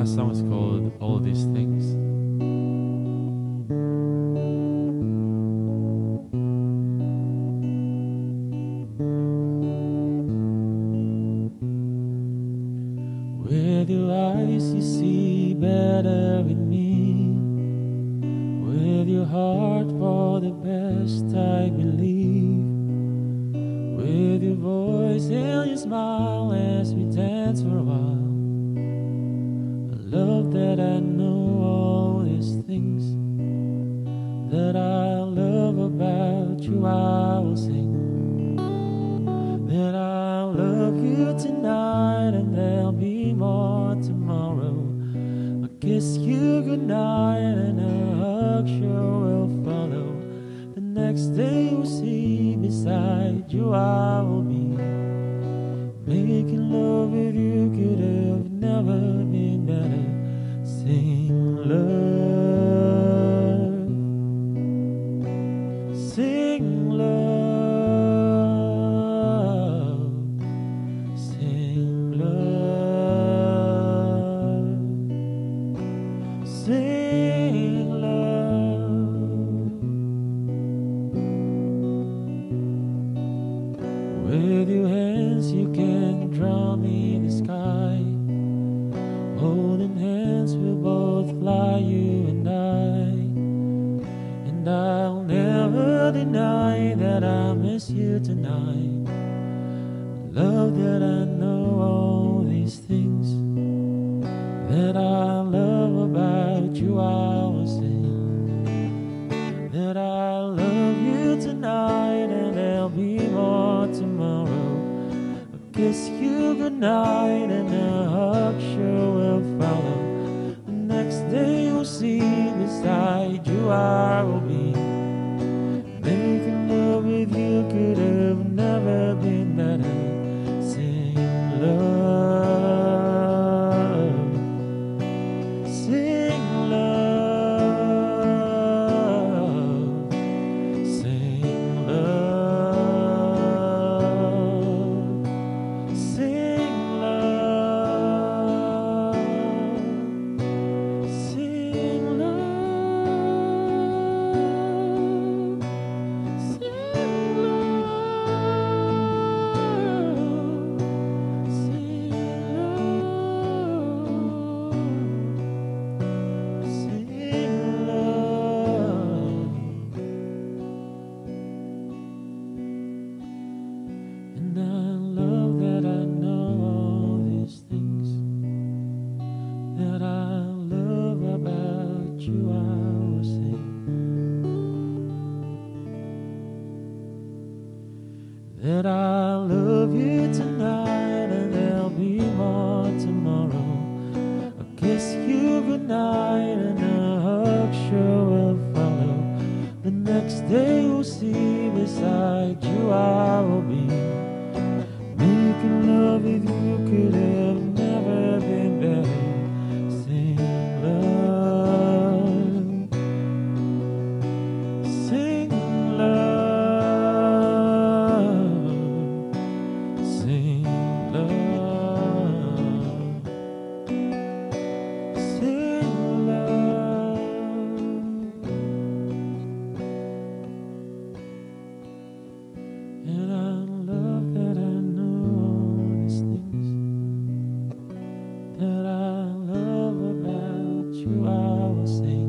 last song is called All These Things. With your eyes you see better in me. With your heart for the best I believe. With your voice and your smile as we dance for a while. I love that I know all these things that I love about you. I will sing that I love you tonight, and there'll be more tomorrow. I'll kiss you goodnight, and a hug sure will follow. The next day you'll see beside you I will be. Making love with you could have never been better. Sing love, sing love, sing love, sing love. With your hands you can draw me in the sky. Holding hands we'll both fly, you and I. And I'll never deny that I miss you tonight. Love that I know all these things that I love about you. I will sing that I love you tonight, and there'll be more tomorrow. I'll kiss you goodnight, and a hug sure will follow. The next day you'll see beside you I will be. Making love with you could have never been better. Sing love, sing love, sing love, sing love, sing love, sing And I love that I know all these things that I love about you. I will sing that I love you tonight, and there'll be more tomorrow. I'll kiss you goodnight, and a hug sure will follow. The next day you'll see beside you I will be. Making love with you could have never been better. Sing love, sing love, sing love, sing love. And I love that I know all these things that I love about you. I will sing